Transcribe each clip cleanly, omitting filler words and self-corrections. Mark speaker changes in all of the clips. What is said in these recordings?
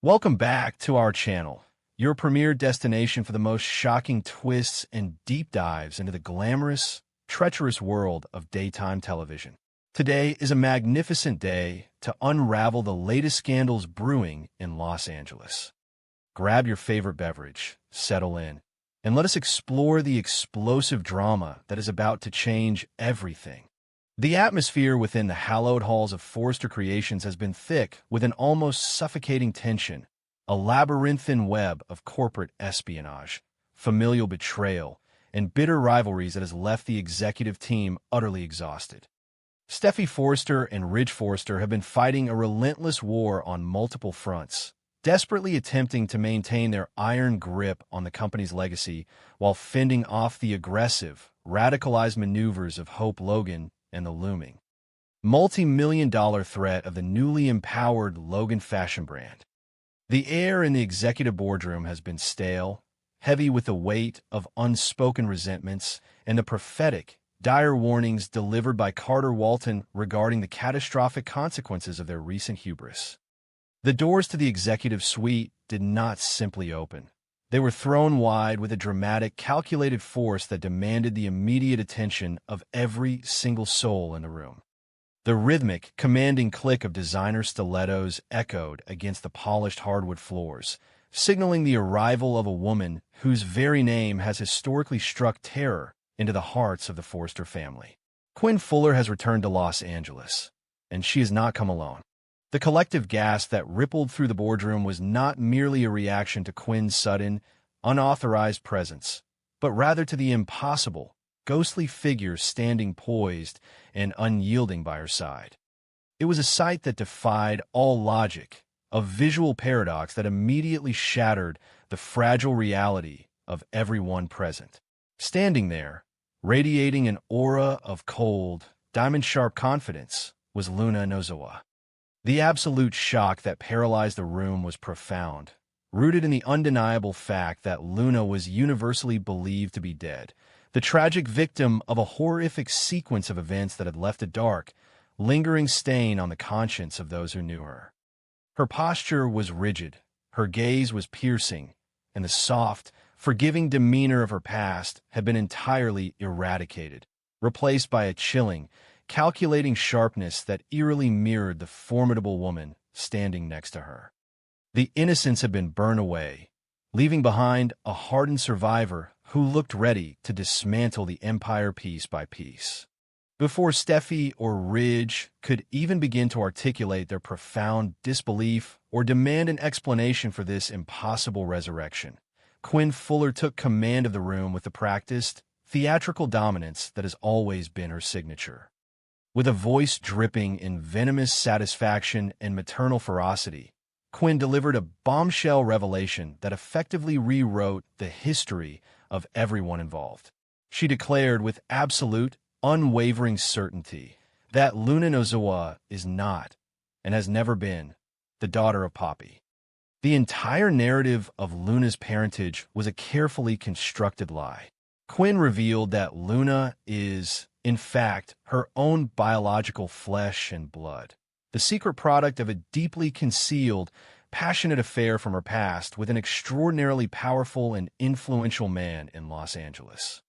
Speaker 1: Welcome back to our channel, your premier destination for the most shocking twists and deep dives into the glamorous, treacherous world of daytime television. Today is a magnificent day to unravel the latest scandals brewing in Los Angeles. Grab your favorite beverage, settle in, and let us explore the explosive drama that is about to change everything. The atmosphere within the hallowed halls of Forrester Creations has been thick with an almost suffocating tension, a labyrinthine web of corporate espionage, familial betrayal, and bitter rivalries that has left the executive team utterly exhausted. Steffi Forrester and Ridge Forrester have been fighting a relentless war on multiple fronts, desperately attempting to maintain their iron grip on the company's legacy while fending off the aggressive, radicalized maneuvers of Hope Logan and the looming multi-million-dollar threat of the newly empowered Logan fashion brand. The air in the executive boardroom has been stale, heavy with the weight of unspoken resentments and the prophetic, dire warnings delivered by Carter Walton regarding the catastrophic consequences of their recent hubris. The doors to the executive suite did not simply open. They were thrown wide with a dramatic, calculated force that demanded the immediate attention of every single soul in the room. The rhythmic, commanding click of designer stilettos echoed against the polished hardwood floors, signaling the arrival of a woman whose very name has historically struck terror into the hearts of the Forrester family. Quinn Fuller has returned to Los Angeles, and she has not come alone. The collective gasp that rippled through the boardroom was not merely a reaction to Quinn's sudden, unauthorized presence, but rather to the impossible, ghostly figure standing poised and unyielding by her side. It was a sight that defied all logic, a visual paradox that immediately shattered the fragile reality of everyone present. Standing there, radiating an aura of cold, diamond-sharp confidence, was Luna Nozawa. The absolute shock that paralyzed the room was profound, rooted in the undeniable fact that Luna was universally believed to be dead, the tragic victim of a horrific sequence of events that had left a dark, lingering stain on the conscience of those who knew her. Her posture was rigid, her gaze was piercing, and the soft, forgiving demeanor of her past had been entirely eradicated, replaced by a chilling, calculating sharpness that eerily mirrored the formidable woman standing next to her. The innocence had been burned away, leaving behind a hardened survivor who looked ready to dismantle the empire piece by piece. Before Steffi or Ridge could even begin to articulate their profound disbelief or demand an explanation for this impossible resurrection, Quinn Fuller took command of the room with the practiced, theatrical dominance that has always been her signature. With a voice dripping in venomous satisfaction and maternal ferocity, Quinn delivered a bombshell revelation that effectively rewrote the history of everyone involved. She declared with absolute, unwavering certainty that Luna Nozawa is not, and has never been, the daughter of Poppy. The entire narrative of Luna's parentage was a carefully constructed lie. Quinn revealed that Luna is, in fact, her own biological flesh and blood, the secret product of a deeply concealed, passionate affair from her past with an extraordinarily powerful and influential man in Los Angeles.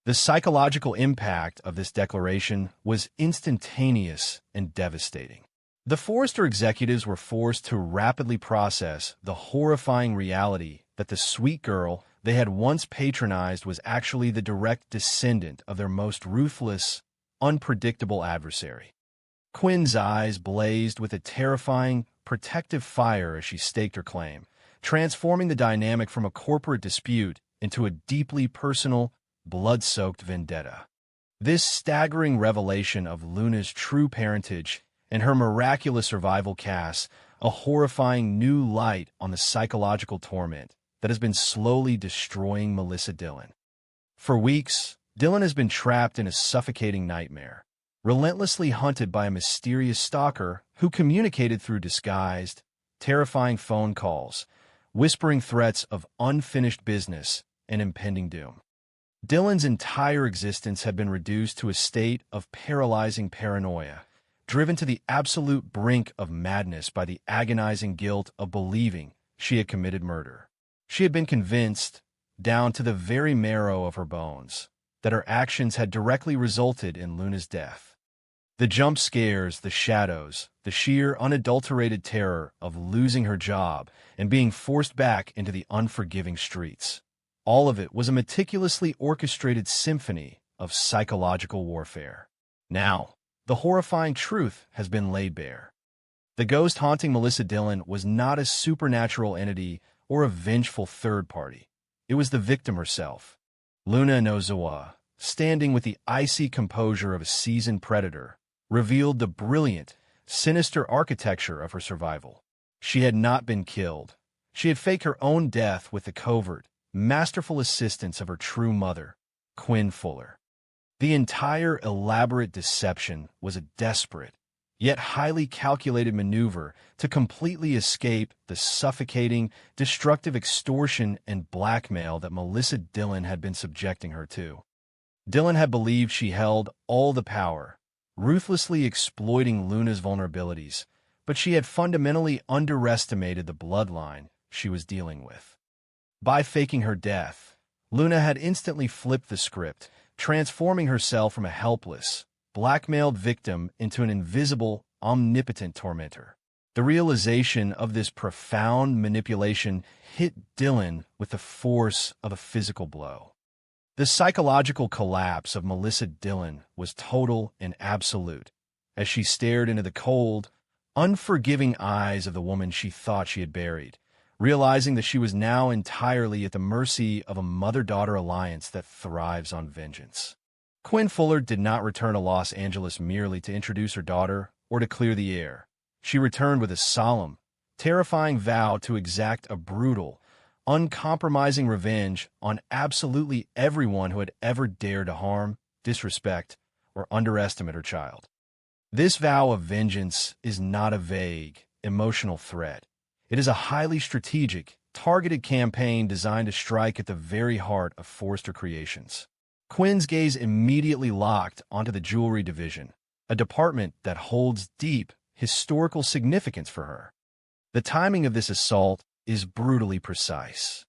Speaker 1: The psychological impact of this declaration was instantaneous and devastating. The Forrester executives were forced to rapidly process the horrifying reality that the sweet girl they had once patronized was actually the direct descendant of their most ruthless, unpredictable adversary. Quinn's eyes blazed with a terrifying, protective fire as she staked her claim, transforming the dynamic from a corporate dispute into a deeply personal, blood-soaked vendetta. This staggering revelation of Luna's true parentage and her miraculous survival casts a horrifying new light on the psychological torment that has been slowly destroying Melissa Dillon. For weeks, Dillon has been trapped in a suffocating nightmare, relentlessly hunted by a mysterious stalker who communicated through disguised, terrifying phone calls, whispering threats of unfinished business and impending doom. Dillon's entire existence had been reduced to a state of paralyzing paranoia, driven to the absolute brink of madness by the agonizing guilt of believing she had committed murder. She had been convinced, down to the very marrow of her bones, that her actions had directly resulted in Luna's death. The jump scares, the shadows, the sheer unadulterated terror of losing her job and being forced back into the unforgiving streets. All of it was a meticulously orchestrated symphony of psychological warfare. Now, the horrifying truth has been laid bare. The ghost haunting Melissa Dillon was not a supernatural entity or a vengeful third party. It was the victim herself, Luna Nozawa, standing with the icy composure of a seasoned predator, revealed the brilliant, sinister architecture of her survival. She had not been killed. She had faked her own death with the covert, masterful assistance of her true mother, Quinn Fuller. The entire elaborate deception was a desperate, yet highly calculated maneuver to completely escape the suffocating, destructive extortion and blackmail that Melissa Dillon had been subjecting her to. Dillon had believed she held all the power, ruthlessly exploiting Luna's vulnerabilities, but she had fundamentally underestimated the bloodline she was dealing with. By faking her death, Luna had instantly flipped the script, transforming herself from a helpless, blackmailed victim into an invisible, omnipotent tormentor. The realization of this profound manipulation hit Dillon with the force of a physical blow. The psychological collapse of Melissa Dillon was total and absolute, as she stared into the cold, unforgiving eyes of the woman she thought she had buried, realizing that she was now entirely at the mercy of a mother-daughter alliance that thrives on vengeance. Quinn Fuller did not return to Los Angeles merely to introduce her daughter or to clear the air. She returned with a solemn, terrifying vow to exact a brutal, uncompromising revenge on absolutely everyone who had ever dared to harm, disrespect, or underestimate her child. This vow of vengeance is not a vague, emotional threat. It is a highly strategic, targeted campaign designed to strike at the very heart of Forrester Creations. Quinn's gaze immediately locked onto the jewelry division, a department that holds deep, historical significance for her. The timing of this assault is brutally precise.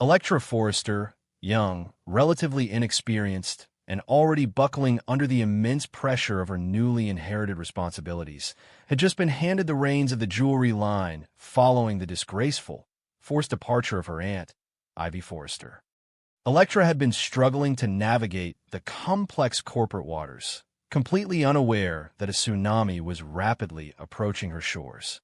Speaker 1: Electra Forrester, young, relatively inexperienced, and already buckling under the immense pressure of her newly inherited responsibilities, had just been handed the reins of the jewelry line following the disgraceful, forced departure of her aunt, Ivy Forrester. Electra had been struggling to navigate the complex corporate waters, completely unaware that a tsunami was rapidly approaching her shores.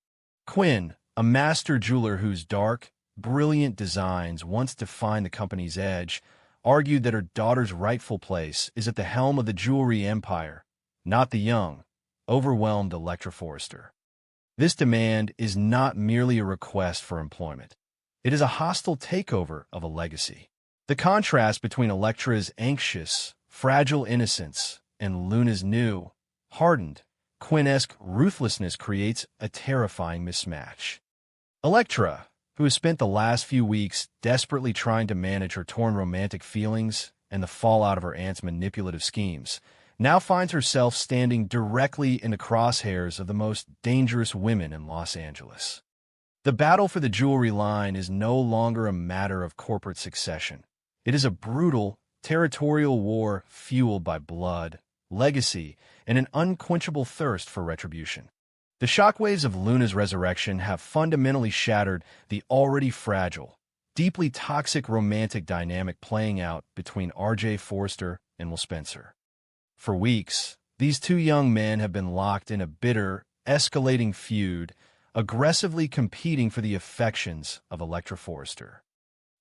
Speaker 1: Quinn, a master jeweler whose dark, brilliant designs once defined the company's edge, argued that her daughter's rightful place is at the helm of the jewelry empire, not the young, overwhelmed Electra Forrester. This demand is not merely a request for employment. It is a hostile takeover of a legacy. The contrast between Electra's anxious, fragile innocence and Luna's new, hardened, Quinn-esque ruthlessness creates a terrifying mismatch. Electra, who has spent the last few weeks desperately trying to manage her torn romantic feelings and the fallout of her aunt's manipulative schemes, now finds herself standing directly in the crosshairs of the most dangerous women in Los Angeles. The battle for the jewelry line is no longer a matter of corporate succession. It is a brutal, territorial war fueled by blood, legacy, and an unquenchable thirst for retribution. The shockwaves of Luna's resurrection have fundamentally shattered the already fragile, deeply toxic romantic dynamic playing out between R.J. Forrester and Will Spencer. For weeks, these two young men have been locked in a bitter, escalating feud, aggressively competing for the affections of Electra Forrester.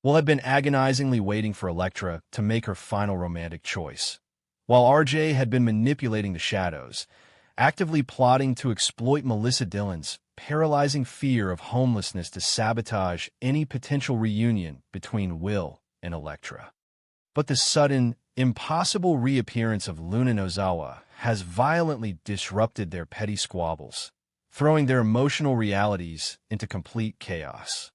Speaker 1: Will had been agonizingly waiting for Electra to make her final romantic choice, while R.J. had been manipulating the shadows, actively plotting to exploit Melissa Dillon's paralyzing fear of homelessness to sabotage any potential reunion between Will and Electra. But the sudden, impossible reappearance of Luna Nozawa has violently disrupted their petty squabbles, throwing their emotional realities into complete chaos.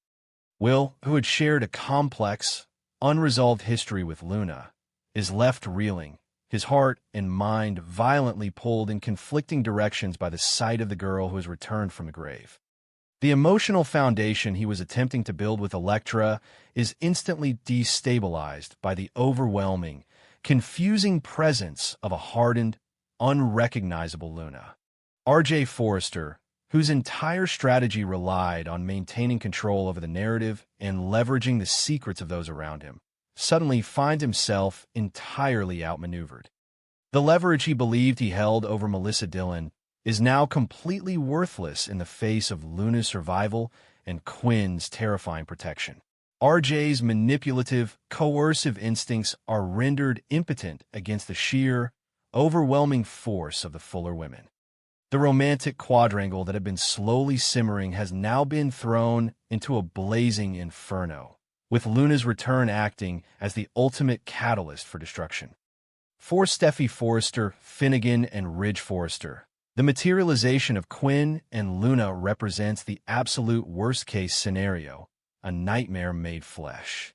Speaker 1: Will, who had shared a complex, unresolved history with Luna, is left reeling, his heart and mind violently pulled in conflicting directions by the sight of the girl who has returned from the grave. The emotional foundation he was attempting to build with Elektra is instantly destabilized by the overwhelming, confusing presence of a hardened, unrecognizable Luna. R.J. Forrester, whose entire strategy relied on maintaining control over the narrative and leveraging the secrets of those around him, suddenly finds himself entirely outmaneuvered. The leverage he believed he held over Melissa Dillon is now completely worthless in the face of Luna's survival and Quinn's terrifying protection. RJ's manipulative, coercive instincts are rendered impotent against the sheer, overwhelming force of the Fuller women. The romantic quadrangle that had been slowly simmering has now been thrown into a blazing inferno, with Luna's return acting as the ultimate catalyst for destruction. For Steffi Forrester, Finnegan, and Ridge Forrester, the materialization of Quinn and Luna represents the absolute worst-case scenario, a nightmare made flesh.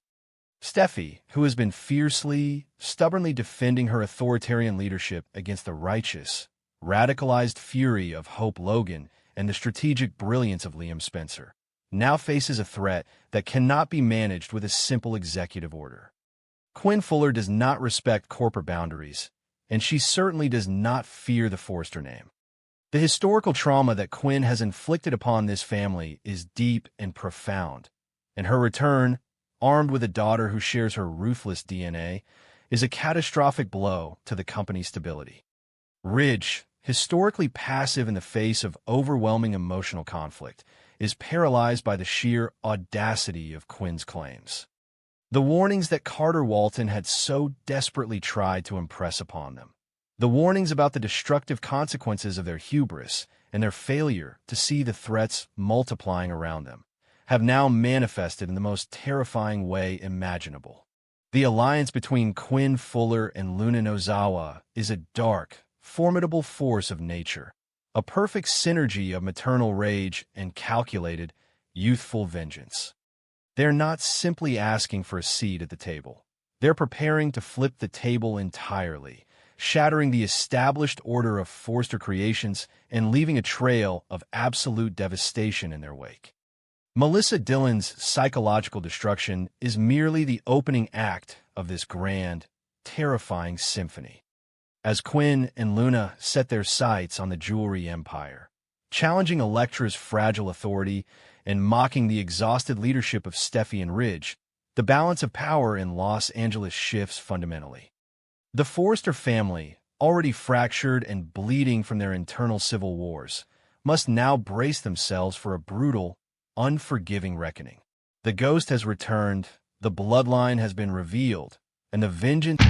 Speaker 1: Steffi, who has been fiercely, stubbornly defending her authoritarian leadership against the righteous, radicalized fury of Hope Logan and the strategic brilliance of Liam Spencer, now faces a threat that cannot be managed with a simple executive order. Quinn Fuller does not respect corporate boundaries, and she certainly does not fear the Forrester name. The historical trauma that Quinn has inflicted upon this family is deep and profound, and her return, armed with a daughter who shares her ruthless DNA, is a catastrophic blow to the company's stability. Ridge, historically passive in the face of overwhelming emotional conflict, is paralyzed by the sheer audacity of Quinn's claims. The warnings that Carter Walton had so desperately tried to impress upon them, the warnings about the destructive consequences of their hubris and their failure to see the threats multiplying around them, have now manifested in the most terrifying way imaginable. The alliance between Quinn Fuller and Luna Nozawa is a dark, formidable force of nature, a perfect synergy of maternal rage and calculated, youthful vengeance. They're not simply asking for a seat at the table. They're preparing to flip the table entirely, shattering the established order of Forrester creations and leaving a trail of absolute devastation in their wake. Melissa Dillon's psychological destruction is merely the opening act of this grand, terrifying symphony. As Quinn and Luna set their sights on the jewelry empire, challenging Elektra's fragile authority and mocking the exhausted leadership of Steffi and Ridge, the balance of power in Los Angeles shifts fundamentally. The Forrester family, already fractured and bleeding from their internal civil wars, must now brace themselves for a brutal, unforgiving reckoning. The ghost has returned, the bloodline has been revealed, and the vengeance